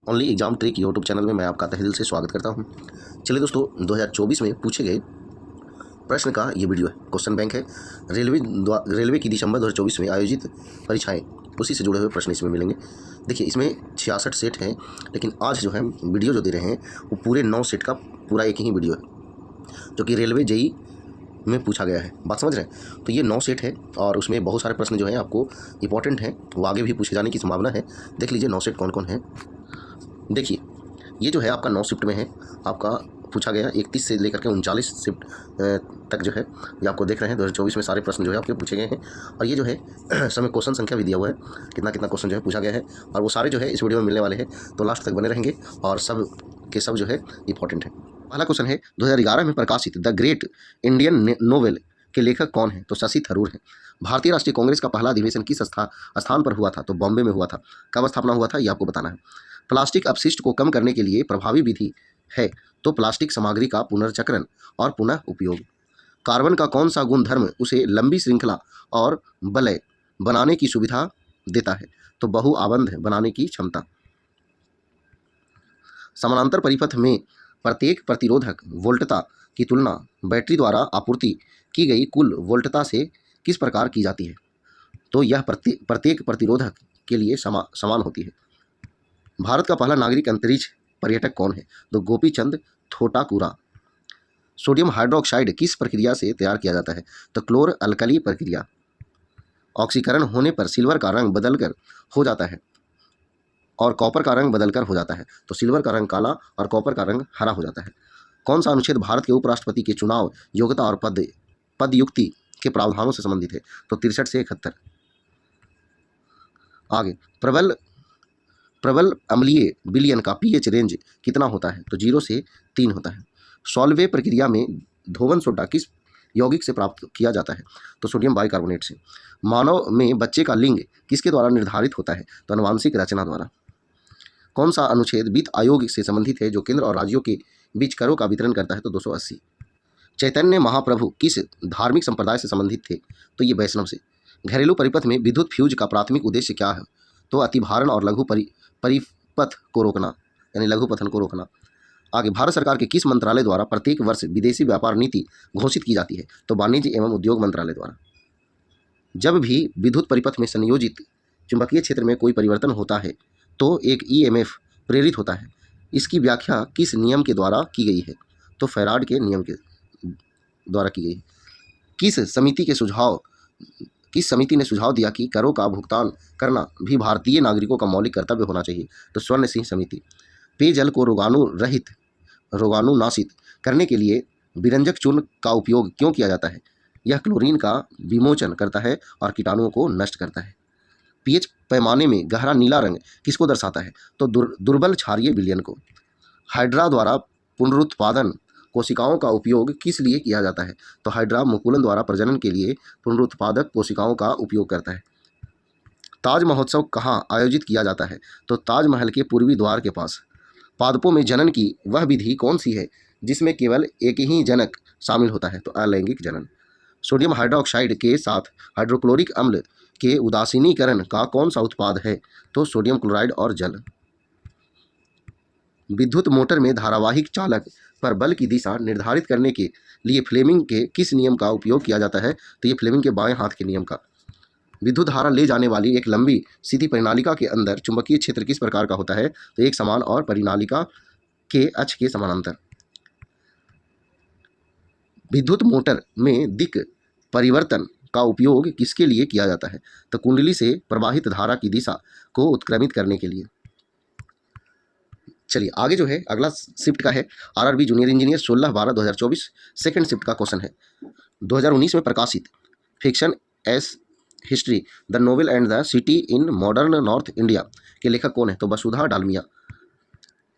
Only exam trick YouTube channel में मैं आपका तहे दिल से स्वागत करता हूं। चलिए दोस्तों, 2024 में पूछे गए प्रश्न का ये वीडियो है। क्वेश्चन बैंक है रेलवे की दिसंबर 2024 में आयोजित परीक्षाएं, उसी से जुड़े हुए प्रश्न इसमें मिलेंगे। देखिए, इसमें 66 सेट हैं, लेकिन आज जो है वीडियो जो दे रहे हैं वो पूरे 9 सेट का पूरा एक ही वीडियो है, जो कि रेलवे जेई में पूछा गया है। बात समझ रहे हैं? तो ये 9 सेट है और उसमें बहुत सारे प्रश्न जो हैं आपको इंपॉर्टेंट हैं, वो आगे भी पूछे जाने की संभावना है। देख लीजिए 9 सेट कौन कौन है। देखिए, ये जो है आपका 9 शिफ्ट में है। आपका पूछा गया 31 से लेकर के 39 शिफ्ट तक जो है ये आपको देख रहे हैं। 2024 में सारे प्रश्न जो है आपके पूछे गए हैं और ये जो है समय क्वेश्चन संख्या भी दिया हुआ है, कितना कितना क्वेश्चन जो है पूछा गया है, और वो सारे जो है इस वीडियो में मिलने वाले हैं। तो लास्ट तक बने रहेंगे और सब के सब जो है इंपॉर्टेंट है। पहला क्वेश्चन है, 2011 में प्रकाशित द ग्रेट इंडियन नोवेल के लेखक कौन है? तो शशि थरूर है। भारतीय राष्ट्रीय कांग्रेस का पहला अधिवेशन किस स्थान पर हुआ था? तो बॉम्बे में हुआ था। कब स्थापना हुआ था ये आपको बताना है। प्लास्टिक अपशिष्ट को कम करने के लिए प्रभावी विधि है? तो प्लास्टिक सामग्री का पुनर्चक्रण और पुनः उपयोग। कार्बन का कौन सा गुणधर्म उसे लंबी श्रृंखला और वलय बनाने की सुविधा देता है? तो बहुआबंध बनाने की क्षमता। समानांतर परिपथ में प्रत्येक प्रतिरोधक वोल्टता की तुलना बैटरी द्वारा आपूर्ति की गई कुल वोल्टता से किस प्रकार की जाती है? तो यह प्रत्येक प्रतिरोधक के लिए समान होती है। भारत का पहला नागरिक अंतरिक्ष पर्यटक कौन है? तो गोपी चंद थोटाकुरा। सोडियम हाइड्रोक्साइड किस प्रक्रिया से तैयार किया जाता है? तो क्लोर अल्कली प्रक्रिया। ऑक्सीकरण होने पर सिल्वर का रंग बदलकर हो जाता है और कॉपर का रंग बदलकर हो जाता है। तो सिल्वर का रंग काला और कॉपर का रंग हरा हो जाता है। कौन सा अनुच्छेद भारत के उपराष्ट्रपति के चुनाव योग्यता और पदयुक्ति के प्रावधानों से संबंधित है? तो 63 से 71। आगे, प्रबल अम्लीय विलयन का पीएच रेंज कितना होता है? तो 0 से 3 होता है। सॉल्वे प्रक्रिया में धोवन सोडा किस यौगिक से प्राप्त किया जाता है? तो सोडियम बाइकार्बोनेट से। मानव में बच्चे का लिंग किसके द्वारा निर्धारित होता है? तो आनुवांशिक रचना द्वारा। कौन सा अनुच्छेद वित्त आयोग से संबंधित है, जो केंद्र और राज्यों के बीच करों का वितरण करता है? तो 280। चैतन्य महाप्रभु किस धार्मिक संप्रदाय से संबंधित थे? तो ये वैष्णव से। घरेलू परिपथ में विद्युत फ्यूज का प्राथमिक उद्देश्य क्या है? तो अतिभारण और लघु परिपथ को रोकना, यानी लघु पथन को रोकना। आगे, भारत सरकार के किस मंत्रालय द्वारा प्रत्येक वर्ष विदेशी व्यापार नीति घोषित की जाती है? तो वाणिज्य एवं उद्योग मंत्रालय द्वारा। जब भी विद्युत परिपथ में संयोजित चुंबकीय क्षेत्र में कोई परिवर्तन होता है तो एक ईएमएफ प्रेरित होता है। इसकी व्याख्या किस नियम के द्वारा की गई है? तो फैराड के नियम के द्वारा की गई है। किस समिति ने सुझाव दिया कि करों का भुगतान करना भी भारतीय नागरिकों का मौलिक कर्तव्य होना चाहिए? तो स्वर्ण सिंह समिति। पेयजल को रोगाणुनाशित करने के लिए विरंजक चूर्ण का उपयोग क्यों किया जाता है? यह क्लोरीन का विमोचन करता है और कीटाणुओं को नष्ट करता है। पीएच पैमाने में गहरा नीला रंग किसको दर्शाता है? तो दुर्बल क्षारीय विलयन को। हाइड्रा द्वारा पुनरुत्पादन कोशिकाओं का उपयोग किस लिए किया जाता है? तो हाइड्रा मुकुलन द्वारा प्रजनन के लिए पुनरुत्पादक कोशिकाओं का उपयोग करता है। ताज महोत्सव कहाँ आयोजित किया जाता है? तो ताजमहल के पूर्वी द्वार के पास। पादपों में जनन की वह विधि कौन सी है जिसमें केवल एक ही जनक शामिल होता है? तो अलैंगिक जनन। सोडियम हाइड्रोक्साइड के साथ हाइड्रोक्लोरिक अम्ल के उदासीनीकरण का कौन सा उत्पाद है? तो सोडियम क्लोराइड और जल। विद्युत मोटर में धारावाहिक चालक पर बल की दिशा निर्धारित करने के लिए फ्लेमिंग के किस नियम का उपयोग किया जाता है? तो ये फ्लेमिंग के बाएं हाथ के नियम का। विद्युत धारा ले जाने वाली एक लंबी सीधी परिनालिका के अंदर चुंबकीय क्षेत्र किस प्रकार का होता है? तो एक समान और परिनालिका के अक्ष के समानांतर। विद्युत मोटर में दिक् परिवर्तन का उपयोग किसके लिए किया जाता है? तो कुंडली से प्रवाहित धारा की दिशा को उत्क्रमित करने के लिए। चलिए आगे जो है अगला शिफ्ट का है RRB junior engineer 16/12/2024 second shift का क्वेश्चन है। 2019 में प्रकाशित fiction S history the novel and the city in modern north India के लेखक कौन है? तो वसुधा डालमिया।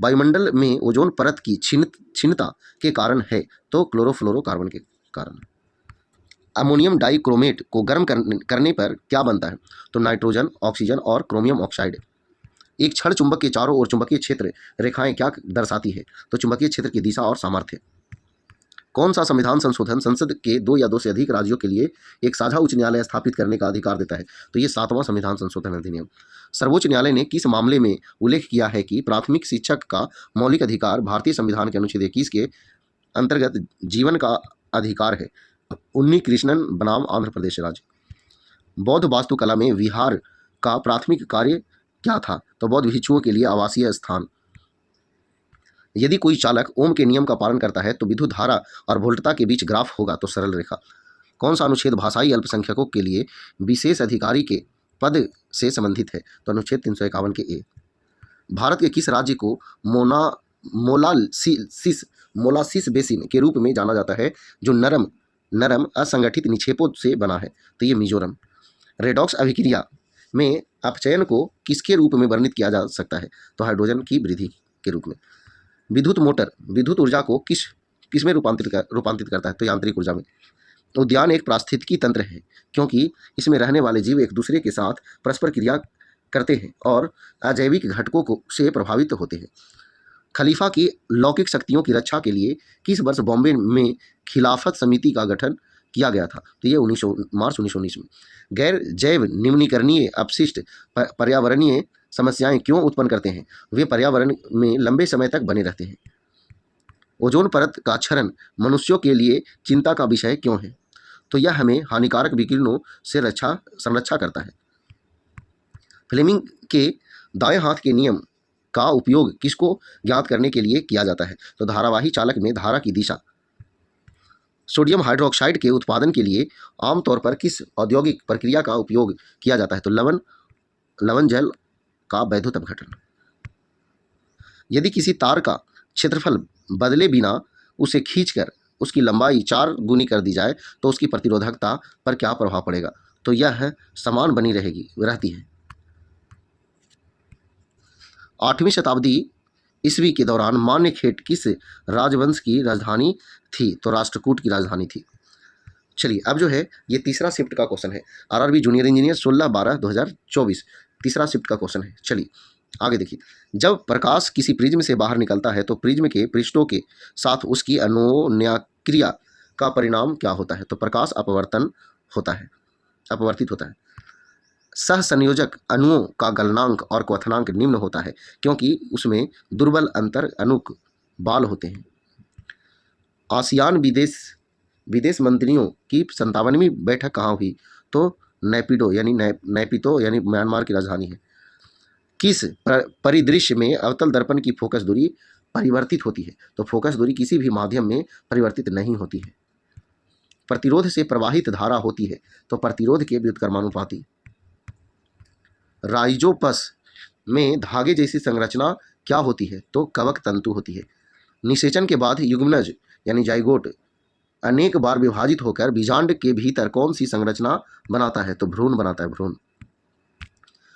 वायुमंडल में ओजोन परत की क्षीणता के कारण है? तो क्लोरोफ्लोरोकार्बन के कारण। अमोनियम डाइक्रोमेट को गर्म करने पर क्या बनता है? तो नाइट्रोजन, ऑक्सीजन और क्रोमियम ऑक्साइड। एक क्षण चुंबक के चारों ओर चुंबकीय क्षेत्र रेखाएं क्या दर्शाती है? तो चुंबकीय क्षेत्र की दिशा और सामर्थ्य। कौन सा संविधान संशोधन संसद के 2 या 2 से अधिक राज्यों के लिए एक साझा उच्च न्यायालय स्थापित करने का अधिकार देता है? तो ये 7वां संविधान संशोधन अधिनियम। सर्वोच्च न्यायालय ने किस मामले में उल्लेख किया है कि प्राथमिक शिक्षक का मौलिक अधिकार भारतीय संविधान के अनुच्छेद 21 के अंतर्गत जीवन का अधिकार है? उन्नी कृष्णन बनाम आंध्र प्रदेश राज्य। बौद्ध वास्तुकला में विहार का प्राथमिक कार्य क्या था? तो बौद्ध भिक्षुओं के लिए आवासीय स्थान। यदि कोई चालक ओम के नियम का पालन करता है तो विद्युत धारा और वोल्टता के बीच ग्राफ होगा, तो सरल रेखा। कौन सा अनुच्छेद भाषाई अल्पसंख्यकों के लिए विशेष अधिकारी के पद से संबंधित है? तो अनुच्छेद 351 के ए। भारत के किस राज्य को मोलासिस बेसिन के रूप में जाना जाता है जो नरम असंगठित निक्षेपों से बना है? तो ये मिजोरम। रेडॉक्स अभिक्रिया में अपचयन को किसके रूप में वर्णित किया जा सकता है? तो हाइड्रोजन की वृद्धि के रूप में। विद्युत मोटर विद्युत ऊर्जा को किस में रूपांतरित करता है? तो यांत्रिक ऊर्जा में। उद्यान एक पारिस्थितिकी तंत्र है क्योंकि इसमें रहने वाले जीव एक दूसरे के साथ परस्पर क्रिया करते हैं और अजैविक घटकों से प्रभावित होते हैं। खलीफा की लौकिक शक्तियों की रक्षा के लिए किस वर्ष बॉम्बे में खिलाफत समिति का गठन किया गया था? तो ये मार्च 1919 में। गैर जैव निम्नीकरणीय अपशिष्ट पर्यावरणीय समस्याएं क्यों उत्पन्न करते हैं? वे पर्यावरण में लंबे समय तक बने रहते हैं। ओजोन परत का क्षरण मनुष्यों के लिए चिंता का विषय क्यों है? तो यह हमें हानिकारक विकिरणों से संरक्षा करता है। फ्लेमिंग के दाएं हाथ के नियम का उपयोग किसको ज्ञात करने के लिए किया जाता है? तो धारावाही चालक में धारा की दिशा। सोडियम हाइड्रोक्साइड के उत्पादन के लिए आमतौर पर किस औद्योगिक प्रक्रिया का उपयोग किया जाता है? तो लवण जल का वैद्युत अपघटन। यदि किसी तार का क्षेत्रफल बदले बिना उसे खींचकर उसकी लंबाई 4 गुनी कर दी जाए तो उसकी प्रतिरोधकता पर क्या प्रभाव पड़ेगा? तो यह समान बनी रहती है। 8वीं शताब्दी ईस्वी के दौरान मान्यखेट किस राजवंश की राजधानी थी? तो राष्ट्रकूट की राजधानी थी। चलिए अब जो है ये तीसरा शिफ्ट का क्वेश्चन है, आरआरबी जूनियर इंजीनियर 16/12/2024 तीसरा शिफ्ट का क्वेश्चन है। चलिए आगे देखिए। जब प्रकाश किसी प्रिज्म से बाहर निकलता है तो प्रिज्म के पृष्ठों के साथ उसकी अनुनाक्रिया का परिणाम क्या होता है? तो प्रकाश अपवर्तित होता है। सहसंयोजक अणुओं का गलनांक और क्वथनांक निम्न होता है क्योंकि उसमें दुर्बल अंतर अणुक बाल होते हैं। आसियान विदेश मंत्रियों की 57वीं बैठक कहाँ हुई? तो नैपिडो नैपितो यानी म्यांमार की राजधानी है। किस परिदृश्य में अवतल दर्पण की फोकस दूरी परिवर्तित होती है? तो फोकस दूरी किसी भी माध्यम में परिवर्तित नहीं होती है। प्रतिरोध से प्रवाहित धारा होती है तो प्रतिरोध के व्युत्क्रमानुपाती। राइजोपस में धागे जैसी संरचना क्या होती है? तो कवक तंतु होती है। निषेचन के बाद युग्मनज यानी जाइगोट अनेक बार विभाजित होकर बीजांड के भीतर कौन सी संरचना बनाता है? तो भ्रूण बनाता है, भ्रूण।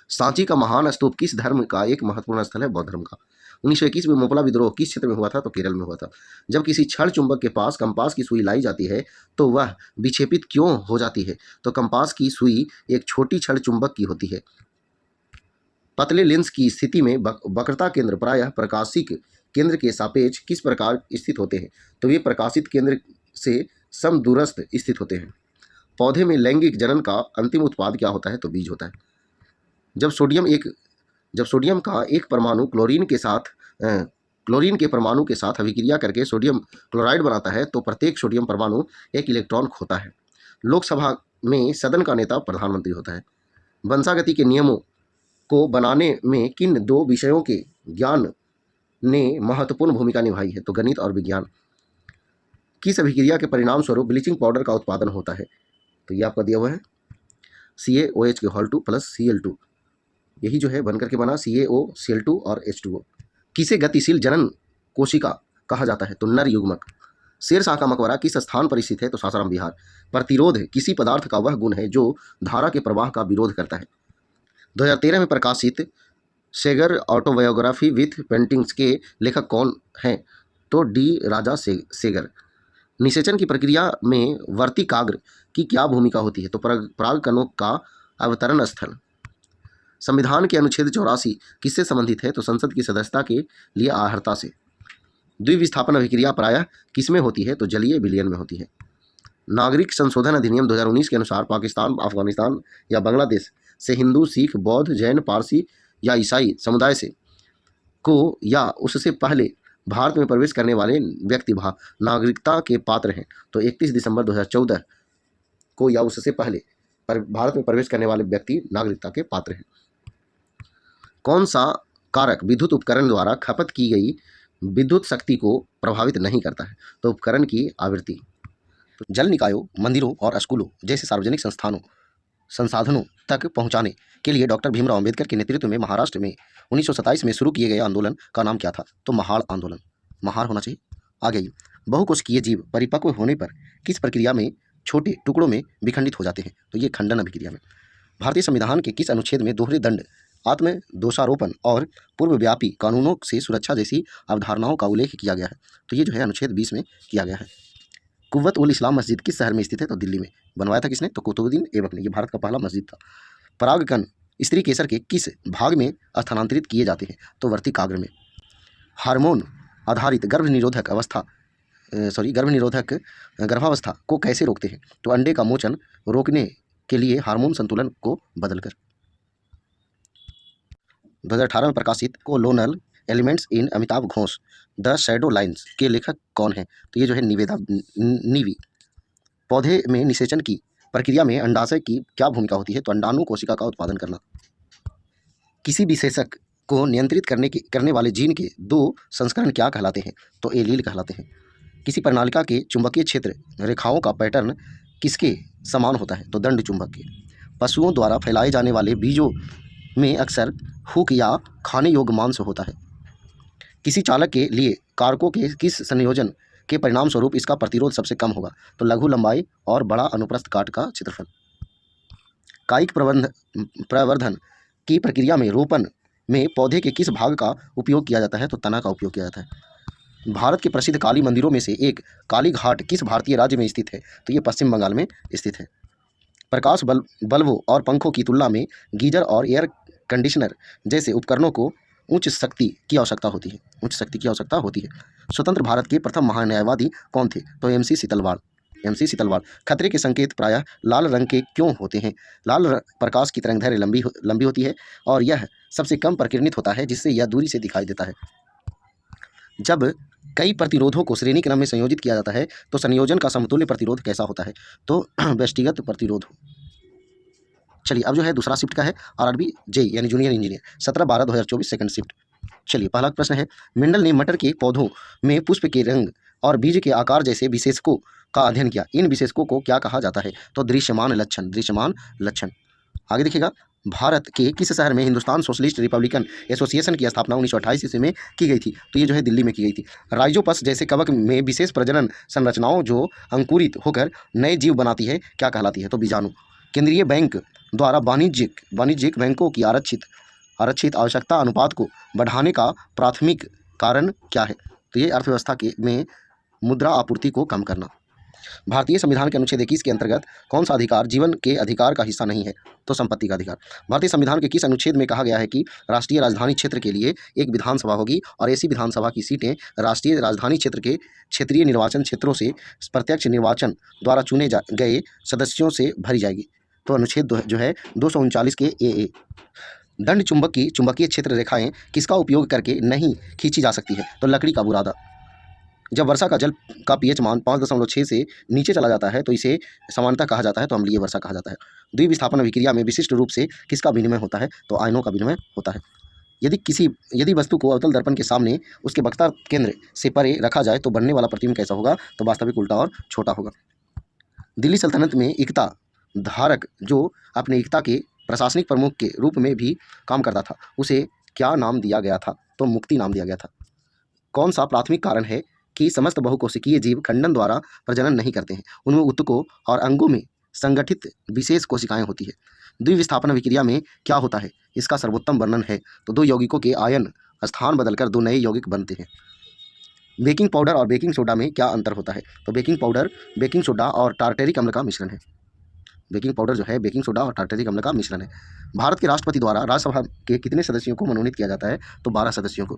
सांची का महान स्तूप किस धर्म का एक महत्वपूर्ण स्थल है? बौद्ध धर्म का। 1921 में मोपला विद्रोह किस क्षेत्र में हुआ था? तो केरल में हुआ था। जब किसी क्षण चुंबक के पास कंपास की सुई लाई जाती है तो वह विक्षेपित क्यों हो जाती है? तो कंपास की सुई एक छोटी क्षण चुंबक की होती है। पतले लेंस की स्थिति में वक्रता केंद्र प्रायः प्रकाशिक केंद्र के सापेक्ष किस प्रकार स्थित होते हैं? तो वे प्रकाशित केंद्र से समदूरस्थ स्थित होते हैं। पौधे में लैंगिक जनन का अंतिम उत्पाद क्या होता है? तो बीज होता है। जब सोडियम का एक परमाणु क्लोरीन के परमाणु के साथ अभिक्रिया करके सोडियम क्लोराइड बनाता है तो प्रत्येक सोडियम परमाणु एक इलेक्ट्रॉन खोता है। लोकसभा में सदन का नेता प्रधानमंत्री होता है। वंशागति के नियमों को बनाने में किन 2 विषयों के ज्ञान ने महत्वपूर्ण भूमिका निभाई है? तो गणित और विज्ञान। किस अभिक्रिया के परिणाम स्वरूप ब्लीचिंग पाउडर का उत्पादन होता है? तो ये आपका दिया हुआ है CaOH के होल 2 प्लस Cl2, यही जो है बनकर के बना CaOCl2 और H2O। किसे गतिशील जनन कोशिका कहा जाता है? तो नर युग्मक। शेरशाह का मकबरा किस स्थान पर स्थित है? तो सासाराम बिहार। प्रतिरोध किसी पदार्थ का वह गुण है जो धारा के प्रवाह का विरोध करता है। 2013 में प्रकाशित सेगर ऑटोबायोग्राफी विथ पेंटिंग्स के लेखक कौन हैं? तो डी राजा सेगर। निषेचन की प्रक्रिया में वर्तिकाग्र की क्या भूमिका होती है? तो परागकणों का अवतरण स्थल। संविधान के अनुच्छेद 84 किससे संबंधित है? तो संसद की सदस्यता के लिए अर्हता से। द्विविस्थापन अभिक्रिया प्रायः किसमें होती है? तो जलीय विलयन में होती है। नागरिक संशोधन अधिनियम 2019 के अनुसार पाकिस्तान, अफगानिस्तान या बांग्लादेश से हिंदू, सिख, बौद्ध, जैन, पारसी या ईसाई समुदाय से को या उससे पहले भारत में प्रवेश करने वाले व्यक्ति नागरिकता के पात्र हैं। तो 31 दिसंबर 2014 को या उससे पहले भारत में प्रवेश करने वाले व्यक्ति नागरिकता के पात्र हैं। कौन सा कारक विद्युत उपकरण द्वारा खपत की गई विद्युत शक्ति को प्रभावित नहीं करता है? तो उपकरण की आवृत्ति। जल निकायों, मंदिरों और स्कूलों जैसे सार्वजनिक संसाधनों तक पहुंचाने के लिए डॉक्टर भीमराव अंबेडकर के नेतृत्व में महाराष्ट्र में 1927 में शुरू किए गए आंदोलन का नाम क्या था? तो महाड़ आंदोलन। महाड़ होना चाहिए। आगे बहुकोशिकीय जीव परिपक्व होने पर किस प्रक्रिया में छोटे टुकड़ों में विखंडित हो जाते हैं? तो ये खंडन अभिक्रिया में। भारतीय संविधान के किस अनुच्छेद में दोहरे दंड, आत्म दोषारोपण और पूर्वव्यापी कानूनों से सुरक्षा जैसी अवधारणाओं का उल्लेख किया गया है? तो ये जो है अनुच्छेद 20 में किया गया है। कुव्वत उल इस्लाम मस्जिद किस शहर में स्थित है? तो दिल्ली में। बनवाया था किसने? तो कुतुबुद्दीन ऐबक ने। ये भारत का पहला मस्जिद था। परागकण स्त्री केसर के किस भाग में स्थानांतरित किए जाते हैं? तो वर्तिकाग्र में। हार्मोन आधारित गर्भनिरोधक गर्भावस्था को कैसे रोकते हैं? तो अंडे का मोचन रोकने के लिए हार्मोन संतुलन को बदलकर। 2018 में प्रकाशित colonel elements in Amitabh Ghosh the shadow lines के लेखक कौन है? तो ये जो है निवेदा नीवी। पौधे में निषेचन की प्रक्रिया में अंडाशय की क्या भूमिका होती है? तो अंडाणु कोशिका का उत्पादन करना। किसी विशेषक को नियंत्रित करने वाले जीन के 2 संस्करण क्या कहलाते हैं? तो एलील कहलाते हैं। किसी प्रणालिका के चुंबकीय क्षेत्र रेखाओं का पैटर्न किसके समान होता है? तो दंड चुंबक के। पशुओं द्वारा फैलाए जाने वाले बीजों में अक्सर हुक या खाने योग्य मांस होता है। किसी चालक के लिए कारकों के किस संयोजन के परिणाम स्वरूप इसका प्रतिरोध सबसे कम होगा? तो लघु लंबाई और बड़ा अनुप्रस्थ काट का क्षेत्रफल। कायिक प्रवर्धन की प्रक्रिया में रोपण में पौधे के किस भाग का उपयोग किया जाता है? तो तना का उपयोग किया जाता है। भारत के प्रसिद्ध काली मंदिरों में से एक काली घाट किस भारतीय राज्य में स्थित है? तो ये पश्चिम बंगाल में स्थित है। प्रकाश बल्बों और पंखों की तुलना में गीजर और एयर कंडीशनर जैसे उपकरणों को उच्च शक्ति की आवश्यकता होती है। स्वतंत्र भारत के प्रथम महान्यायवादी कौन थे? तो MC सीतलवाड़। खतरे के संकेत प्रायः लाल रंग के क्यों होते हैं? लाल प्रकाश की तरंगदैर्घ्य लंबी होती है और यह सबसे कम प्रकीर्णित होता है, जिससे यह दूरी से दिखाई देता है। जब कई प्रतिरोधों को श्रेणी क्रम में संयोजित किया जाता है तो संयोजन का समतुल्य प्रतिरोध कैसा होता है? तो व्यष्टिगत प्रतिरोध। चलिए अब जो है दूसरा शिफ्ट का है RRB JEE यानी जूनियर इंजीनियर 17/12/2024 सेकंड शिफ्ट। चलिए पहला प्रश्न है, मेंडल ने मटर के पौधों में पुष्प के रंग और बीज के आकार जैसे विशेषकों का अध्ययन किया। इन विशेषकों को क्या कहा जाता है? तो दृश्यमान लक्षण। आगे देखिएगा, भारत के किस शहर में हिंदुस्तान सोशलिस्ट रिपब्लिकन एसोसिएशन की स्थापना 1928 ईस्वी में की गई थी? तो ये जो है दिल्ली में की गई थी। राइजोपस जैसे कवक में विशेष प्रजनन संरचनाओं जो अंकुरित होकर नए जीव बनाती है क्या कहलाती है? तो बीजाणु। केंद्रीय बैंक द्वारा वाणिज्यिक बैंकों की आरक्षित आवश्यकता अनुपात को बढ़ाने का प्राथमिक कारण क्या है? तो ये अर्थव्यवस्था में मुद्रा आपूर्ति को कम करना। भारतीय संविधान के अनुच्छेद 21 के अंतर्गत कौन सा अधिकार जीवन के अधिकार का हिस्सा नहीं है? तो संपत्ति का अधिकार। भारतीय संविधान के किस अनुच्छेद में कहा गया है कि राष्ट्रीय राजधानी क्षेत्र के लिए एक विधानसभा होगी और ऐसी विधानसभा की सीटें राष्ट्रीय राजधानी क्षेत्र के क्षेत्रीय निर्वाचन क्षेत्रों से प्रत्यक्ष निर्वाचन द्वारा चुने गए सदस्यों से भरी जाएगी? तो अनुच्छेद जो है 239 के AA। दंड चुंबक की चुंबकीय क्षेत्र रेखाएं किसका उपयोग करके नहीं खींची जा सकती है? तो लकड़ी का बुरादा। जब वर्षा का जल का pH मान 5.6 से नीचे चला जाता है तो इसे सामान्यतः कहा जाता है, तो अम्लीय वर्षा कहा जाता है। द्विविस्थापन अभिक्रिया में विशिष्ट रूप से किसका विनिमय होता है? तो आयनों का विनिमय होता है। यदि वस्तु को अवतल दर्पण के सामने उसके वक्ता केंद्र से परे रखा जाए तो बनने वाला प्रतिबिंब कैसा होगा? तो वास्तविक उल्टा और छोटा होगा। दिल्ली सल्तनत में एकता धारक जो अपने एकता के प्रशासनिक प्रमुख के रूप में भी काम करता था, उसे क्या नाम दिया गया था? तो मुक्ति नाम दिया गया था। कौन सा प्राथमिक कारण है कि समस्त बहुकोशिकीय जीव खंडन द्वारा प्रजनन नहीं करते हैं? उनमें ऊतकों और अंगों में संगठित विशेष कोशिकाएं होती है। द्विविस्थापन अभिक्रिया में क्या होता है? इसका सर्वोत्तम वर्णन है। तो 2 यौगिकों के आयन स्थान बदलकर 2 नए यौगिक बनते हैं। बेकिंग पाउडर और बेकिंग सोडा में क्या अंतर होता है? तो बेकिंग पाउडर बेकिंग सोडा और टार्टेरिक अम्ल का मिश्रण है। बेकिंग पाउडर जो है बेकिंग सोडा और टार्टेरिक अम्ल का मिश्रण है। भारत के राष्ट्रपति द्वारा राज्यसभा के कितने सदस्यों को मनोनीत किया जाता है? तो 12 सदस्यों को।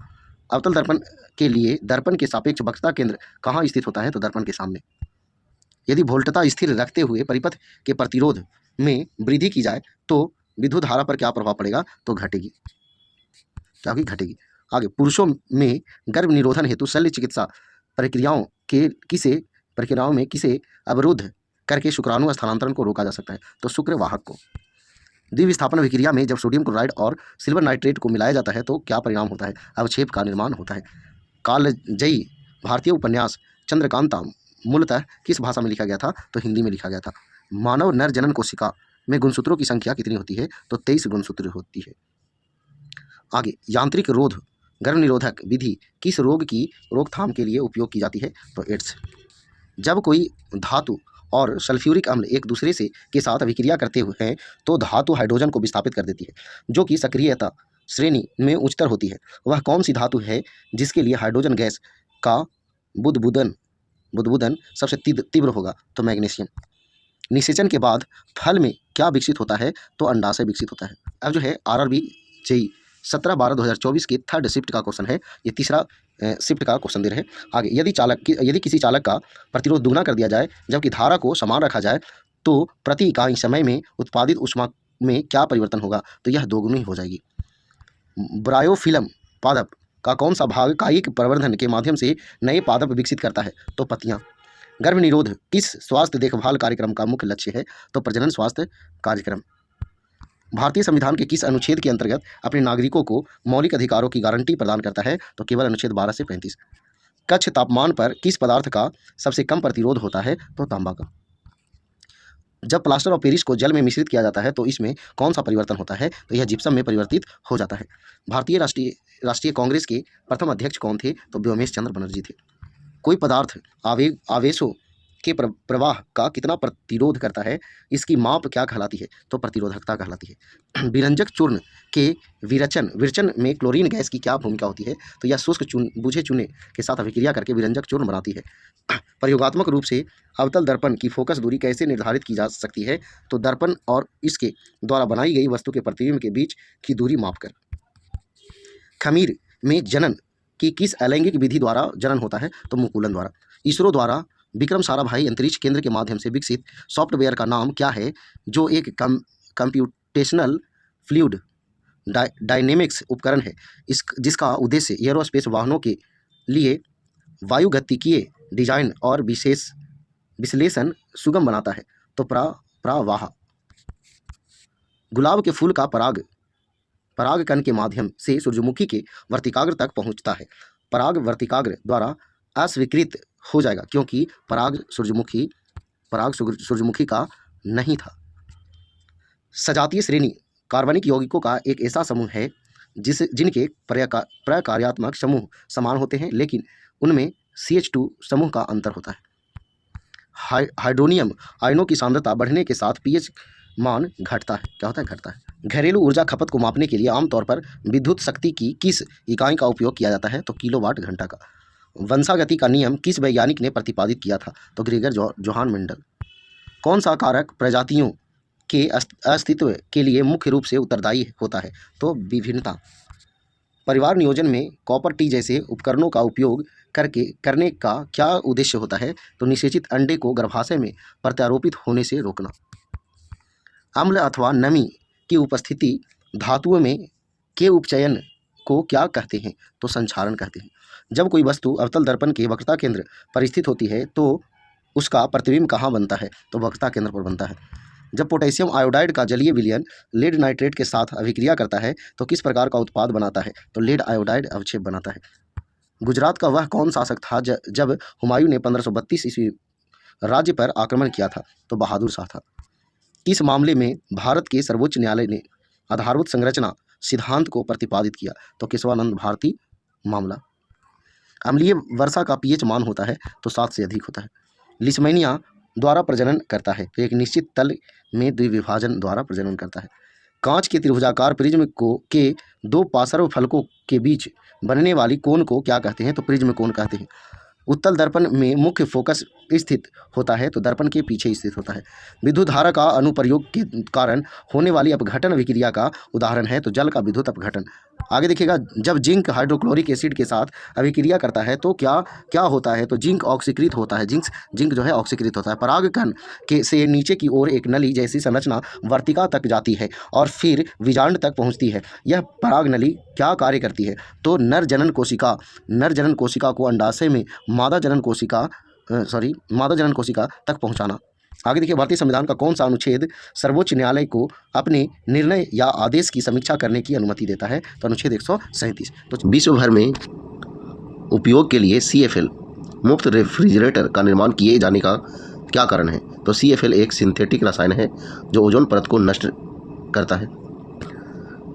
अवतल दर्पण के लिए दर्पण के सापेक्ष वक्रता केंद्र कहाँ स्थित होता है? तो दर्पण के सामने। यदि वोल्टता स्थिर रखते हुए परिपथ के प्रतिरोध में वृद्धि की जाए तो विद्युत धारा पर क्या प्रभाव पड़ेगा? तो घटेगी, क्योंकि घटेगी। आगे, पुरुषों में गर्भ निरोधन हेतु शल्य चिकित्सा प्रक्रियाओं में किसे अवरुद्ध करके शुक्राणु स्थानांतरण को रोका जा सकता है? तो शुक्र वाहक को। द्विविस्थापन अभिक्रिया में जब सोडियम क्लोराइड और सिल्वर नाइट्रेट को मिलाया जाता है तो क्या परिणाम होता है? अवक्षेप का निर्माण होता है। कालजयी भारतीय उपन्यास चंद्रकांता मूलतः किस भाषा में लिखा गया था? तो हिंदी में लिखा गया था। मानव नर जनन कोशिका में गुणसूत्रों की संख्या कितनी होती है? तो 23 गुणसूत्र होती है। आगे, यांत्रिक रोध गर्भ निरोधक विधि किस रोग की रोकथाम के लिए उपयोग की जाती है? तो एड्स। जब कोई धातु और सल्फ्यूरिक अम्ल एक दूसरे से के साथ अभिक्रिया करते हुए हैं तो धातु हाइड्रोजन को विस्थापित कर देती है, जो कि सक्रियता श्रेणी में उच्चतर होती है। वह कौन सी धातु है जिसके लिए हाइड्रोजन गैस का बुदबुदन सबसे तीव्र होगा? तो मैग्नीशियम। निषेचन के बाद फल में क्या विकसित होता है? तो अंडाशय विकसित होता है। अब जो है RRB जेई 17/12/2024 के थर्ड शिफ्ट का क्वेश्चन है, ये तीसरा शिफ्ट का क्वेश्चन दे रहे हैं। आगे, यदि किसी चालक का प्रतिरोध दुगना कर दिया जाए जबकि धारा को समान रखा जाए तो प्रति इकाई समय में उत्पादित ऊष्मा में क्या परिवर्तन होगा? तो यह दोगुनी हो जाएगी। ब्रायोफिल्म पादप का कौन सा भाग कायिक प्रवर्धन के माध्यम से नए पादप विकसित करता है? तो पत्तियां। गर्भ निरोध किस स्वास्थ्य देखभाल कार्यक्रम का मुख्य लक्ष्य है? तो प्रजनन स्वास्थ्य कार्यक्रम। भारतीय संविधान के किस अनुच्छेद के अंतर्गत अपने नागरिकों को मौलिक अधिकारों की गारंटी प्रदान करता है? तो केवल अनुच्छेद 12 से 35। कक्ष तापमान पर किस पदार्थ का सबसे कम प्रतिरोध होता है? तो तांबा का। जब प्लास्टर ऑफ पेरिस को जल में मिश्रित किया जाता है तो इसमें कौन सा परिवर्तन होता है? तो यह जिप्सम में परिवर्तित हो जाता है। भारतीय राष्ट्रीय कांग्रेस के प्रथम अध्यक्ष कौन थे? तो व्योमेश चंद्र बनर्जी थे। कोई पदार्थ आवेशों के प्रवाह का कितना प्रतिरोध करता है, इसकी माप क्या कहलाती है? तो प्रतिरोधकता कहलाती है। विरंजक चूर्ण के विरचन में क्लोरीन गैस की क्या भूमिका होती है? तो यह शुष्क बुझे चूने के साथ अभिक्रिया करके विरंजक चूर्ण बनाती है। प्रयोगात्मक रूप से अवतल दर्पण की फोकस दूरी कैसे निर्धारित की जा सकती है? तो दर्पण और इसके द्वारा बनाई गई वस्तु के प्रतिबिंब के बीच की दूरी मापकर। खमीर में जनन की किस अलैंगिक विधि द्वारा जनन होता है? तो मुकुलन द्वारा। इसरो द्वारा विक्रम साराभाई अंतरिक्ष केंद्र के माध्यम से विकसित सॉफ्टवेयर का नाम क्या है जो एक कंप्यूटेशनल फ्लूइड डायनेमिक्स उपकरण है जिसका उद्देश्य एयरोस्पेस वाहनों के लिए वायुगतिकीय डिजाइन और विश्लेषण सुगम बनाता है? तो प्रवाह। गुलाब के फूल का परागकण के माध्यम से सूर्यमुखी के वर्तिकाग्र तक पहुंचता है। पराग वर्तिकाग्र द्वारा अस्वीकृत हो जाएगा क्योंकि पराग सूर्यमुखी का नहीं था। सजातीय श्रेणी कार्बनिक यौगिकों का एक ऐसा समूह है जिनके प्रकार्यात्मक समूह समान होते हैं लेकिन उनमें CH2 समूह का अंतर होता है। हाइड्रोनियम आयनों की सांद्रता बढ़ने के साथ pH मान घटता है। क्या होता है? घटता है। घरेलू ऊर्जा खपत को मापने के लिए आमतौर पर विद्युत शक्ति की किस इकाई का उपयोग किया जाता है? तो किलोवाट घंटा का। वंशागति का नियम किस वैज्ञानिक ने प्रतिपादित किया था? तो ग्रेगर जोहान मेंडल। कौन सा कारक प्रजातियों के अस्तित्व के लिए मुख्य रूप से उत्तरदायी होता है? तो विभिन्नता। परिवार नियोजन में कॉपर टी जैसे उपकरणों का उपयोग करने का क्या उद्देश्य होता है? तो निषेचित अंडे को गर्भाशय में प्रत्यारोपित होने से रोकना। अम्ल अथवा नमी की उपस्थिति धातुओं में के उपचयन को क्या कहते हैं? तो संक्षारण कहते हैं। जब कोई वस्तु अवतल दर्पण के वक्रता केंद्र पर स्थित होती है तो उसका प्रतिबिंब कहाँ बनता है? तो वक्रता केंद्र पर बनता है। जब पोटेशियम आयोडाइड का जलीय विलयन लेड नाइट्रेट के साथ अभिक्रिया करता है तो किस प्रकार का उत्पाद बनाता है? तो लेड आयोडाइड अवक्षेप बनाता है। गुजरात का वह कौन शासक था जब हुमायूं ने 1532 ईस्वी राज्य पर आक्रमण किया था? तो बहादुर शाह था। किस मामले में भारत के सर्वोच्च न्यायालय ने आधारभूत संरचना सिद्धांत को प्रतिपादित किया? तो केशवानंद भारती मामला। अम्लीय वर्षा का pH मान होता है तो 7 से अधिक होता है। लिस्मेनिया द्वारा प्रजनन करता है तो एक निश्चित तल में द्विविभाजन द्वारा प्रजनन करता है। कांच के त्रिभुजाकार प्रिज्म के दो पार्श्व फलकों के बीच बनने वाली कोण को क्या कहते हैं? तो प्रिज्म कोण कहते हैं। उत्तल दर्पण में मुख्य फोकस स्थित होता है तो दर्पण के पीछे स्थित होता है। विद्युत धारा का अनुप्रयोग के कारण होने वाली अपघटन विक्रिया का उदाहरण है तो जल का विद्युत अपघटन। आगे देखिएगा, जब जिंक हाइड्रोक्लोरिक एसिड के साथ अभिक्रिया करता है तो क्या क्या होता है, तो जिंक ऑक्सीकृत होता है, जिंक जो है ऑक्सीकृत होता है। परागकण के से नीचे की ओर एक नली जैसी संरचना वर्तिका तक जाती है और फिर बीजांड तक पहुंचती है। यह पराग नली क्या कार्य करती है, तो नर जनन कोशिका को अंडाशय में मादा जनन कोशिका तक पहुंचाना। आगे देखिए, भारतीय संविधान का कौन सा अनुच्छेद सर्वोच्च न्यायालय को अपने निर्णय या आदेश की समीक्षा करने की अनुमति देता है, तो अनुच्छेद 137। तो विश्व भर में उपयोग के लिए CFL मुफ्त रेफ्रिजरेटर का निर्माण किए जाने का क्या कारण है, तो CFL एक सिंथेटिक रसायन है जो ओजोन परत को नष्ट करता है,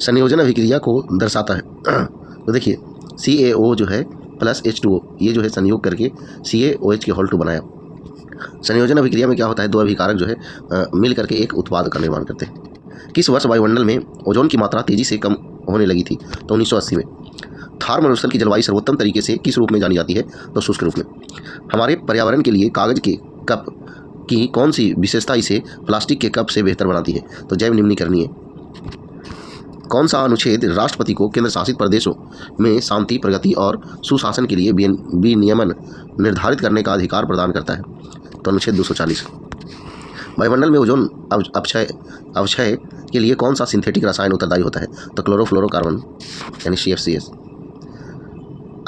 संयोजन अभिक्रिया को दर्शाता है। तो देखिए CaO जो है प्लस H2O, ये जो है संयोग करके CaOH के होल 2 बनाया। संयोजन अभिक्रिया में क्या होता है, दो अभिकारक जो है मिल करके एक उत्पाद का निर्माण करते हैं। किस वर्ष वायुमंडल में ओजोन की मात्रा तेजी से कम होने लगी थी, तो 1980 में। थार मरुस्थल की जलवायु सर्वोत्तम तरीके से किस रूप में जानी जाती है, तो शुष्क रूप में। हमारे पर्यावरण के लिए कागज के कप की कौन सी विशेषता इसे प्लास्टिक के कप से बेहतर बनाती है, तो जैव निम्नीकरणीय। कौन सा अनुच्छेद राष्ट्रपति को केंद्र शासित प्रदेशों में शांति, प्रगति और सुशासन के लिए विनियमन निर्धारित करने का अधिकार प्रदान करता है, तो अनुच्छेद 240। वायुमंडल में ओजोन अवक्षय के लिए कौन सा सिंथेटिक रसायन उत्तरदायी होता है, तो क्लोरोफ्लोरोकार्बन यानी CFCS।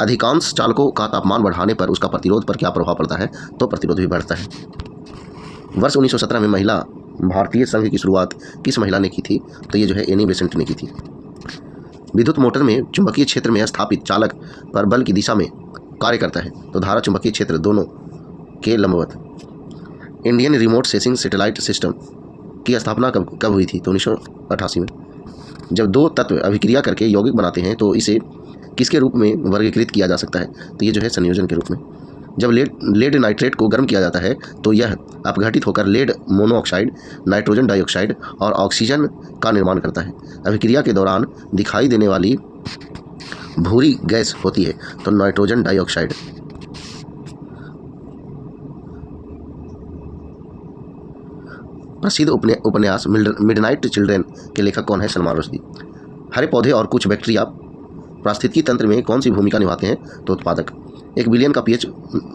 अधिकांश चालकों का तापमान बढ़ाने पर उसका प्रतिरोध पर क्या प्रभाव पड़ता है, तो प्रतिरोध भी बढ़ता है। वर्ष 1917 में महिला भारतीय संघ की शुरुआत किस महिला ने की थी, तो ये जो है एनी बेसेंट ने की थी। विद्युत मोटर में चुंबकीय क्षेत्र में स्थापित चालक पर बल की दिशा में कार्य करता है, तो धारा चुंबकीय क्षेत्र दोनों के लंबवत। Indian remote sensing satellite system की स्थापना कब हुई थी, तो 1988 में। जब दो तत्व अभिक्रिया करके यौगिक बनाते हैं तो इसे किसके रूप में वर्गीकृत किया जा सकता है, तो ये जो है संयोजन के रूप में। जब लेड नाइट्रेट को गर्म किया जाता है तो यह अपघटित होकर लेड मोनोऑक्साइड, नाइट्रोजन डाइऑक्साइड और ऑक्सीजन का निर्माण करता है। अभिक्रिया के दौरान दिखाई देने वाली भूरी गैस होती है, तो नाइट्रोजन डाइऑक्साइड। प्रसिद्ध उपन्यास मिडनाइट चिल्ड्रेन के लेखक कौन है, सलमान रुश्दी। हरे पौधे और कुछ बैक्टीरिया पारिस्थितिकी तंत्र में कौन सी भूमिका निभाते हैं, तो उत्पादक। एक बिलियन का pH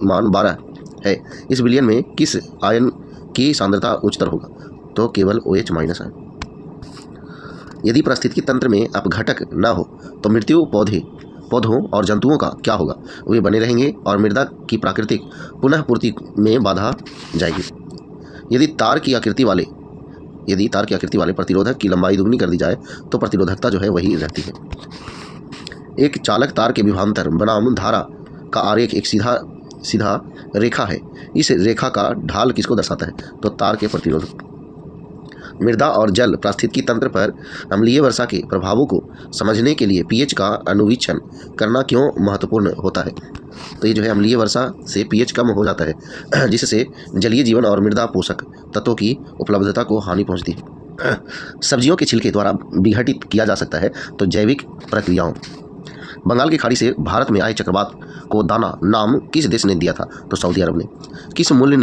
मान 12 है, इस बिलियन में किस आयन की सांद्रता उच्चतर होगा, तो केवल OH- आयन। यदि पारिस्थितिकी तंत्र में अपघटक न हो तो मृत्यु पौधों और जंतुओं का क्या होगा, वे बने रहेंगे और मृदा की प्राकृतिक पुनः पूर्ति में बाधा जाएगी। यदि तार की आकृति वाले प्रतिरोधक की लंबाई दुगनी कर दी जाए तो प्रतिरोधकता जो है वही रहती है। एक चालक तार के विभवांतर बनाम धारा का आरेख एक सीधा रेखा है, इस रेखा का ढाल किसको दर्शाता है, तो तार के प्रतिरोध। मृदा और जल पारिस्थितिकी तंत्र पर अम्लीय वर्षा के प्रभावों को समझने के लिए pH का अनुवीक्षण करना क्यों महत्वपूर्ण होता है, तो ये जो है अम्लीय वर्षा से pH कम हो जाता है, जिससे जलीय जीवन और मृदा पोषक तत्वों की उपलब्धता को हानि पहुंचती है। सब्जियों के छिलके द्वारा विघटित किया जा सकता है, तो जैविक प्रक्रियाओं। बंगाल की खाड़ी से भारत में आए चक्रवात को दाना नाम किस देश ने दिया था, तो सऊदी अरब ने। किस मूल्य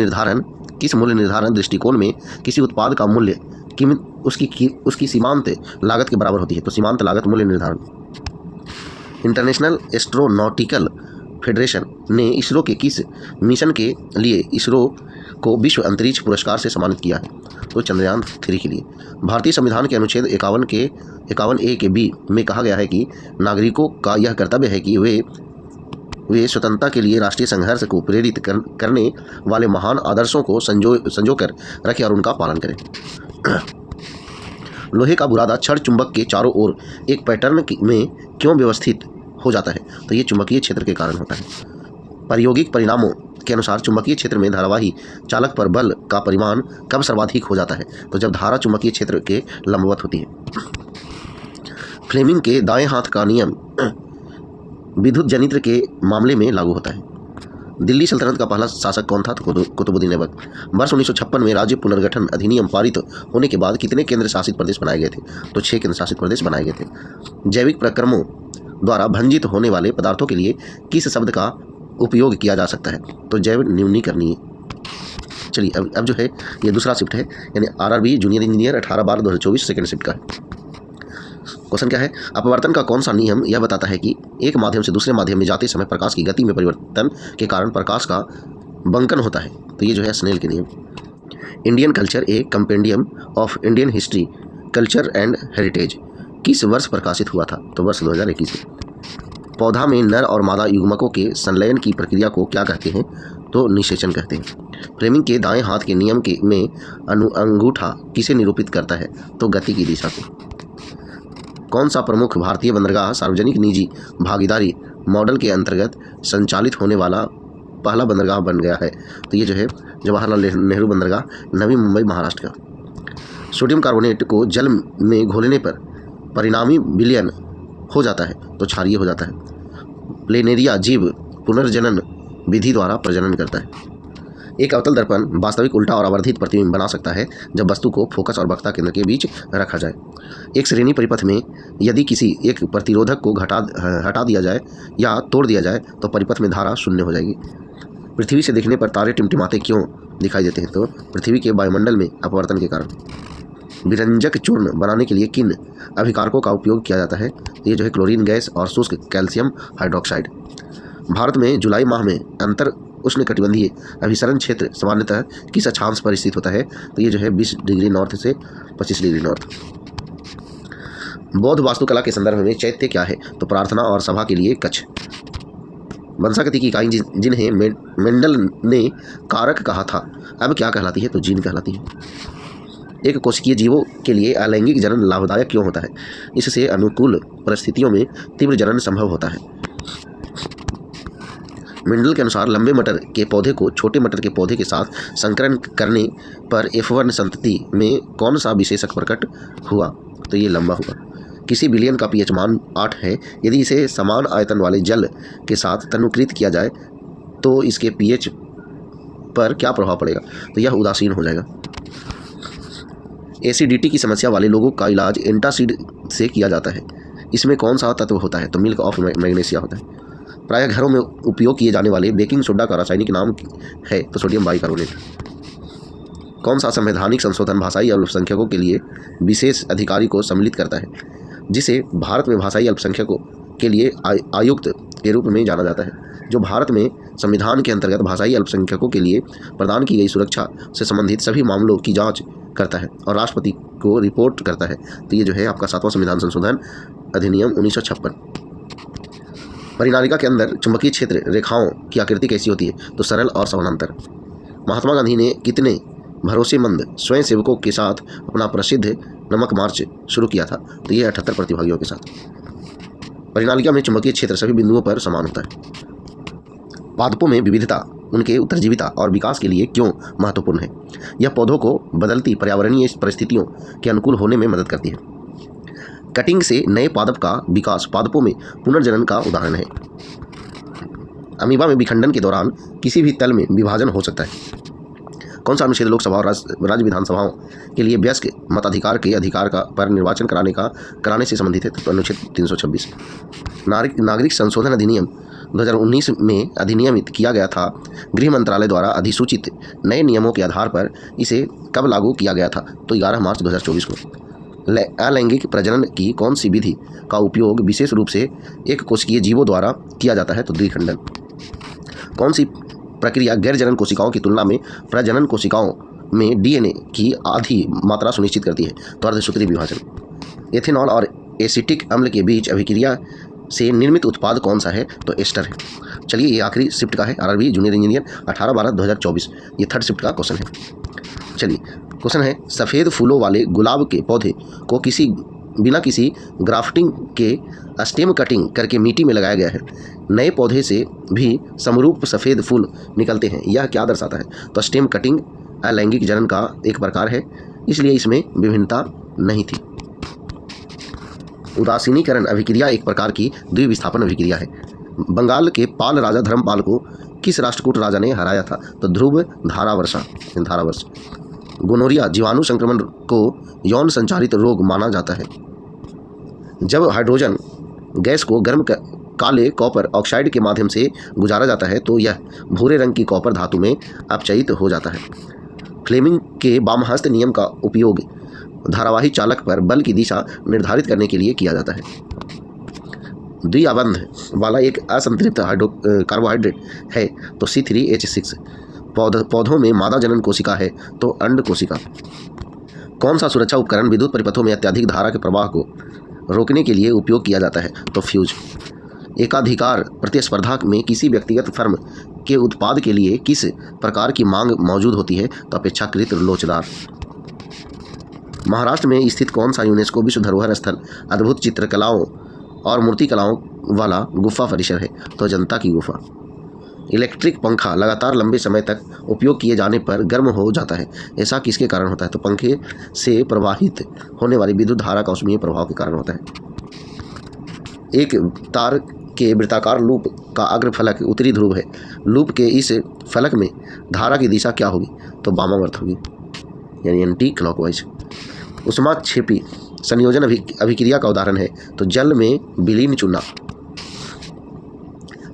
निर्धारण दृष्टिकोण में किसी उत्पाद का मूल्य कीमत उसकी सीमांत लागत के बराबर होती है, तो सीमांत लागत मूल्य निर्धारण। इंटरनेशनल एस्ट्रोनॉटिकल फेडरेशन ने इसरो के किस मिशन के लिए इसरो को विश्व अंतरिक्ष पुरस्कार से सम्मानित किया है, तो चंद्रयान 3 के लिए। भारतीय संविधान के अनुच्छेद 51A के B में कहा गया है कि नागरिकों का यह कर्तव्य है कि वे स्वतंत्रता के लिए राष्ट्रीय संघर्ष को प्रेरित करने वाले महान आदर्शों को संजो कर रखें और उनका पालन करें। लोहे का बुरादा क्षण चुंबक के चारों ओर एक पैटर्न में क्यों व्यवस्थित हो जाता है, तो ये चुंबकीय क्षेत्र के कारण होता है। प्रायोगिक परिणामों के अनुसार चुंबकीय क्षेत्र में धारावाही चालक पर बल का परिमाण कब सर्वाधिक हो जाता है, तो जब धारा चुंबकीय क्षेत्र के लंबवत होती है। फ्लेमिंग के दाएं हाथ का नियम विद्युत जनित्र के मामले में लागू होता है। दिल्ली सल्तनत का पहला शासक कौन था, तो कुतुबुद्दीन ऐबक। वर्ष 1956 में राज्य पुनर्गठन अधिनियम पारित होने के बाद कितने केंद्र शासित प्रदेश बनाए गए थे, तो 6 केंद्र शासित प्रदेश बनाए गए थे। जैविक प्रक्रमों द्वारा भंजित होने वाले पदार्थों के लिए किस शब्द का उपयोग किया जा सकता है, तो जैव न्यूनीकरणीय। चलिए अब जो है ये दूसरा शिफ्ट है, यानी RRB junior engineer 18/12/2024 second shift का है। क्वेश्चन क्या है, अपवर्तन का कौन सा नियम यह बताता है कि एक माध्यम से दूसरे माध्यम में जाते समय प्रकाश की गति में परिवर्तन के कारण प्रकाश का बंकन होता है? तो ये जो है स्नेल के नियम। Indian culture A compendium of Indian history culture and heritage किस वर्ष प्रकाशित हुआ था? तो वर्ष 2021 में। पौधा में नर और मादा युग्मकों के संलयन की प्रक्रिया को क्या कहते हैं? तो निषेचन कहते हैं। फ्लेमिंग के दाएं हाथ के नियम के में अंगूठा किसे निरूपित करता है? तो गति की दिशा को। कौन सा प्रमुख भारतीय बंदरगाह सार्वजनिक निजी भागीदारी मॉडल के अंतर्गत संचालित होने वाला पहला बंदरगाह बन गया है? तो ये जो है जवाहरलाल नेहरू बंदरगाह, नवी मुंबई, महाराष्ट्र का। सोडियम कार्बोनेट को जल में घोलने पर परिणामी विलयन हो जाता है तो क्षारीय हो जाता है। प्लेनेरिया जीव पुनर्जनन विधि द्वारा प्रजनन करता है। एक अवतल दर्पण वास्तविक उल्टा और आवर्धित प्रतिबिंब बना सकता है जब वस्तु को फोकस और वक्ता केंद्र के बीच रखा जाए। एक श्रेणी परिपथ में यदि किसी एक प्रतिरोधक को हटा दिया जाए या तोड़ दिया जाए तो परिपथ में धारा शून्य हो जाएगी। पृथ्वी से देखने पर तारे टिमटिमाते क्यों दिखाई देते हैं? तो पृथ्वी के वायुमंडल में अपवर्तन के कारण। विरंजक चूर्ण बनाने के लिए किन अभिकारकों का उपयोग किया जाता है? ये जो है क्लोरीन गैस और शुष्क कैल्शियम हाइड्रोक्साइड। भारत में जुलाई माह में अंतर उष्णकटिबंधीय अभिसरण क्षेत्र सामान्यतः किस अक्षांश पर स्थित होता है? तो ये जो है 20 डिग्री नॉर्थ से 25 डिग्री नॉर्थ। बौद्ध वास्तुकला के संदर्भ में चैत्य क्या है? तो प्रार्थना और सभा के लिए कक्ष। वंशागति की इकाई जिन्हें मेंडल ने कारक कहा था अब क्या कहलाती है? तो जीन कहलाती है। एक कोशिकीय जीवों के लिए अलैंगिक जनन लाभदायक क्यों होता है? इससे अनुकूल परिस्थितियों में तीव्र जनन संभव होता है। मेंडल के अनुसार लंबे मटर के पौधे को छोटे मटर के पौधे के साथ संकरण करने पर F1 संतति में कौन सा विशेषक प्रकट हुआ? तो ये लंबा हुआ। किसी विलयन का pH मान 8 है, यदि इसे समान आयतन वाले जल के साथ तनुकृत किया जाए तो इसके pH पर क्या प्रभाव पड़ेगा? तो यह उदासीन हो जाएगा। एसिडिटी की समस्या वाले लोगों का इलाज एंटासिड से किया जाता है। इसमें कौन सा तत्व होता है? तो मिल्क ऑफ मैग्नीशिया होता है। प्रायः घरों में उपयोग किए जाने वाले बेकिंग सोडा का रासायनिक नाम है? तो सोडियम बाइकार्बोनेट। कौन सा संवैधानिक संशोधन भाषाई अल्पसंख्यकों के लिए विशेष अधिकारी को सम्मिलित करता है, जिसे भारत में भाषाई अल्पसंख्यकों के लिए आयुक्त के रूप में जाना जाता है, जो भारत में संविधान के अंतर्गत भाषाई अल्पसंख्यकों के लिए प्रदान की गई सुरक्षा से संबंधित सभी मामलों की जांच करता है और राष्ट्रपति को रिपोर्ट करता है? तो ये जो है आपका 7वां संविधान संशोधन अधिनियम 1956। परिनालिका के अंदर चुंबकीय क्षेत्र रेखाओं की आकृति कैसी होती है? तो सरल और समानांतर। महात्मा गांधी ने कितने भरोसेमंद स्वयंसेवकों के साथ अपना प्रसिद्ध नमक मार्च शुरू किया था? तो ये 78 प्रतिभागियों के साथ। परिनालिका में चुंबकीय क्षेत्र सभी बिंदुओं पर समान होता है। पादपों में विविधता उनके उत्तरजीविता और विकास के लिए क्यों महत्वपूर्ण है? यह पौधों को बदलती पर्यावरणीय परिस्थितियों के अनुकूल होने में मदद करती है। कटिंग से नए पादप का विकास पादपों में पुनर्जनन का उदाहरण है। अमीबा में विखंडन के दौरान किसी भी तल में विभाजन हो सकता है। कौन सा अनुच्छेद लोकसभा और राज्य विधानसभाओं के लिए वयस्क मताधिकार के अधिकार पर निर्वाचन कराने से संबंधित है? तो अनुच्छेद 326। नागरिक संशोधन अधिनियम 2019 में अधिनियमित किया गया था। गृह मंत्रालय द्वारा अधिसूचित नए नियमों के आधार पर इसे कब लागू किया गया था? तो 11 मार्च 2024 को। अलैंगिक प्रजनन की कौन सी विधि का उपयोग विशेष रूप से एक कोशिकीय जीवों द्वारा किया जाता है? तो द्विखंडन। कौन सी प्रक्रिया गैर जनन कोशिकाओं की तुलना में प्रजनन कोशिकाओं में डीएनए की आधी मात्रा सुनिश्चित करती है? तो अर्धसूत्री विभाजन। एथेनॉल और एसिटिक अम्ल के बीच अभिक्रिया से निर्मित उत्पाद कौन सा है? तो एस्टर है। चलिए ये आखिरी शिफ्ट का है, आरआरबी जूनियर इंजीनियर 18/12/2024। ये थर्ड शिफ्ट का क्वेश्चन है। चलिए क्वेश्चन है, सफ़ेद फूलों वाले गुलाब के पौधे को बिना किसी ग्राफ्टिंग के स्टेम कटिंग करके मिट्टी में लगाया गया है। नए पौधे से भी समरूप सफ़ेद फूल निकलते हैं, यह क्या दर्शाता है? तो स्टेम कटिंग अलैंगिक जनन का एक प्रकार है, इसलिए इसमें विभिन्नता नहीं थी। उदासीनीकरण अभिक्रिया एक प्रकार की द्विविस्थापन अभिक्रिया है। बंगाल के पाल राजा धर्मपाल को किस राष्ट्रकूट राजा ने हराया था? तो ध्रुव धारावर्ष। गोनोरिया जीवाणु संक्रमण को यौन संचारित रोग माना जाता है। जब हाइड्रोजन गैस को गर्म काले कॉपर ऑक्साइड के माध्यम से गुजारा जाता है तो यह भूरे रंग की कॉपर धातु में अपचयित हो जाता है। फ्लेमिंग के वामहस्त नियम का उपयोग धारावाही चालक पर बल की दिशा निर्धारित करने के लिए किया जाता है? द्विआबंध वाला एक असंतृप्त कार्बोहाइड्रेट है तो C3H6। पौधों में मादा जनन कोशिका है तो अंड कोशिका। कौन सा सुरक्षा उपकरण विद्युत परिपथों में अत्यधिक धारा के प्रवाह को रोकने के लिए उपयोग किया जाता है? तो फ्यूज। एकाधिकार प्रतिस्पर्धा में किसी व्यक्तिगत फर्म के उत्पाद के लिए किस प्रकार की मांग मौजूद होती है? तो अपेक्षाकृत लोचदार। महाराष्ट्र में स्थित कौन सा यूनेस्को विश्व धरोहर स्थल अद्भुत चित्रकलाओं और मूर्तिकलाओं वाला गुफा परिसर है? तो अजंता की गुफा। इलेक्ट्रिक पंखा लगातार लंबे समय तक उपयोग किए जाने पर गर्म हो जाता है, ऐसा किसके कारण होता है? तो पंखे से प्रवाहित होने वाली विद्युत धारा का ऊष्मीय प्रभाव के कारण होता है। एक तार के वृत्ताकार लूप का अग्र फलक उत्तरी ध्रुव है। लूप के इस फलक में धारा की दिशा क्या होगी? तो वामावर्त होगी, यानी एंटी क्लॉकवाइज। ऊष्माक्षेपी संयोजन अभिक्रिया का उदाहरण है तो जल में विलीन चूना।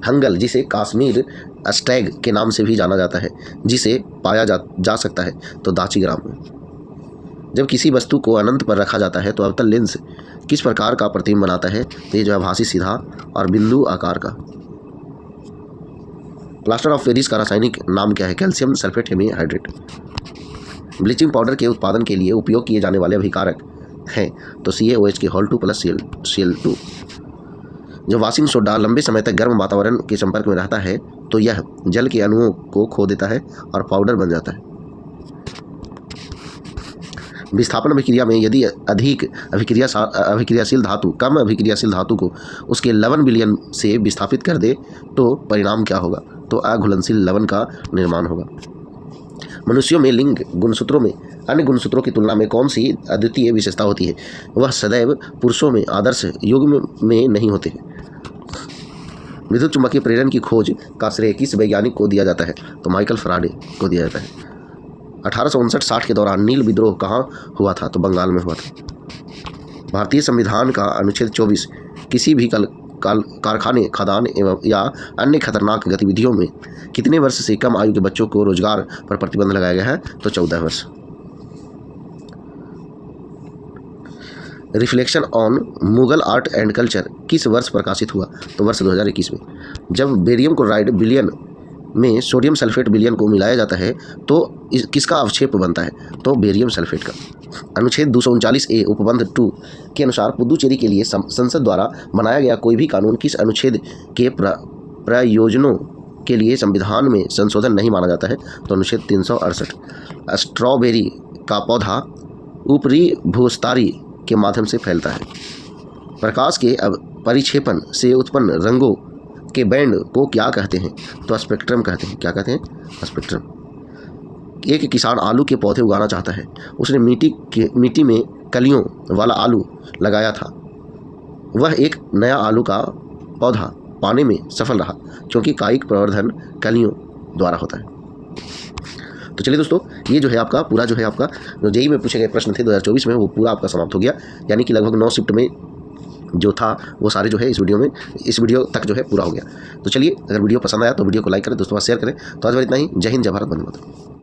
हंगल, जिसे काश्मीर स्टैग के नाम से भी जाना जाता है, जिसे पाया जा सकता है तो दाचीग्राम में। जब किसी वस्तु को अनंत पर रखा जाता है तो अवतल लेंस किस प्रकार का प्रतिबिंब बनाता है? तो ये जो है आभासी सीधा और बिंदु आकार का। प्लास्टर ऑफ पेरिस का रासायनिक नाम क्या है? Calcium sulphate hemihydrate. Bleaching powder के उत्पादन के लिए उपयोग किए जाने वाले अभिकारक हैं तो CaOH के Hol2 + Cl2। जब वॉशिंग सोडा लंबे समय तक गर्म वातावरण के संपर्क में रहता है तो यह जल के अणुओं को खो देता है और पाउडर बन जाता है। विस्थापन अभिक्रिया में यदि अधिक अभिक्रियाशील धातु कम अभिक्रियाशील धातु को उसके लवण विलयन से विस्थापित कर दे तो परिणाम क्या होगा? तो अघुलनशील लवण का निर्माण होगा। मनुष्यों में लिंग गुणसूत्रों में अन्य गुणसूत्रों की तुलना में कौन सी अद्वितीय विशेषता होती है? वह सदैव पुरुषों में आदर्श युग्म में नहीं होते हैं। विद्युत चुम्बकीय प्रेरण की खोज का श्रेय किस वैज्ञानिक को दिया जाता है? तो माइकल फैराडे को दिया जाता है। 1859-60 के दौरान नील विद्रोह कहाँ हुआ था? तो बंगाल में हुआ था। भारतीय संविधान का अनुच्छेद 24 किसी भी कारखाने, खदान एवं या अन्य खतरनाक गतिविधियों में कितने वर्ष से कम आयु के बच्चों को रोजगार पर प्रतिबंध लगाया गया है? तो 14 वर्ष। Reflection on Mughal art and culture किस वर्ष प्रकाशित हुआ? तो वर्ष 2021 में। जब बेरियम क्लोराइड विलयन में सोडियम सल्फेट विलयन को मिलाया जाता है तो किसका अवक्षेप बनता है? तो बेरियम सल्फेट का। अनुच्छेद 239A उपबंध 2 के अनुसार पुदुचेरी के लिए संसद द्वारा बनाया गया कोई भी कानून किस अनुच्छेद के प्रयोजनों के लिए संविधान में संशोधन नहीं माना जाता है? तो अनुच्छेद 368। स्ट्रॉबेरी का पौधा ऊपरी भूस्तारी के माध्यम से फैलता है। प्रकाश के परिक्षेपण से उत्पन्न रंगों के बैंड को क्या कहते हैं? तो स्पेक्ट्रम कहते हैं। क्या कहते हैं? स्पेक्ट्रम। एक किसान आलू के पौधे उगाना चाहता है। उसने मिट्टी में कलियों वाला आलू लगाया था। वह एक नया आलू का पौधा पाने में सफल रहा क्योंकि कायिक प्रवर्धन कलियों द्वारा होता है। तो चलिए दोस्तों, ये जो है आपका पूरा जो है आपका जो जेईई में पूछे गए प्रश्न थे 2024 में वो पूरा आपका समाप्त हो गया। यानी कि लगभग 9 शिफ्ट में जो था वो सारे जो है इस वीडियो तक जो है पूरा हो गया। तो चलिए, अगर वीडियो पसंद आया तो वीडियो को लाइक करें, दोस्तों शेयर करें। तो आज बार इतना ही। जय हिंद, जय भारत, वंदे मातरम।